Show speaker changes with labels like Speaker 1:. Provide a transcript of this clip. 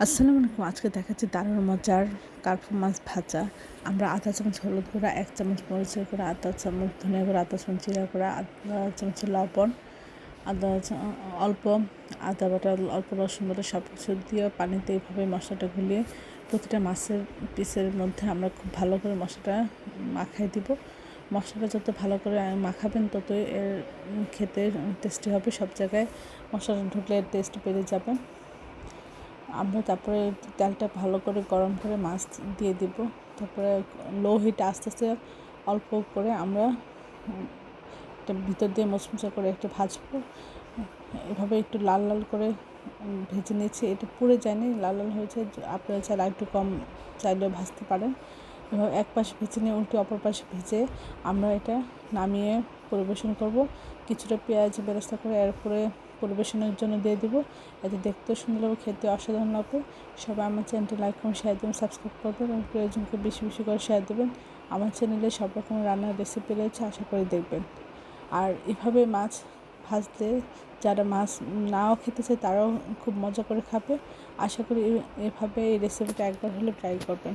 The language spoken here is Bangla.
Speaker 1: আসসালামু আলাইকুম। আজকে দেখাচ্ছি দারুণ মজার কার্পু মাছ ভাজা। আমরা আধা চামচ হলুদ গুঁড়া, 1 চামচ মরিচের গুঁড়া, আধা চামচ ধনিয়া গুঁড়া, আধা চামচ জিরা গুঁড়া, আধা চামচ লবণ, অল্প আদা বাটা, অল্প রসুন বাটা সব কিছু দিয়ে পানিতে এইভাবে মশলাটা গুলিয়ে প্রতিটা মাছের পিসের মধ্যে আমরা খুব ভালো করে মশলাটা মাখাই দিব। মশলাটা যত ভালো করে মাখাবেন ততই এর খেতে টেস্টি হবে। সব জায়গায় মশলাটা ঢুকলে টেস্ট বেড়ে যাবে। আমরা তারপরে তেলটা ভালো করে গরম করে মাছ দিয়ে দিব। তারপরে লো হিটে আস্তে আস্তে অল্প করে আমরা এটা ভিতর দিয়ে মুচমুচে করে একটু ভাজবো। এভাবে একটু লাল লাল করে ভেজে নিয়েছি। এটা পুড়ে যায়নি, লাল লাল হয়েছে। আপনারা চাইলে একটু কম চাইলেও ভাজতে পারেন। এভাবে এক পাশে ভেজে নিয়ে উল্টে অপর পাশে ভেজে আমরা এটা নামিয়ে পরিবেশন করব। কিছুটা পেঁয়াজ বেরেস্তা করে এর উপরে পরিবেশনের জন্য দিয়ে দেবো। এতে দেখতেও সুন্দর হবে, খেতে অসাধারণ লাগবে। সবাই আমার চ্যানেলটি লাইক করুন, শেয়ার দেবেন, সাবস্ক্রাইব করবেন এবং প্রয়োজনকে বেশি বেশি করে শেয়ার দেবেন। আমার চ্যানেলে সব রকমের রান্নার রেসিপি রয়েছে, আশা করি দেখবেন। আর এভাবে মাছ ভাজলে যারা মাছ নাও খেতে চায় তারাও খুব মজা করে খাবে। আশা করি এভাবে এই রেসিপিটা একবার হলে ট্রাই করবেন।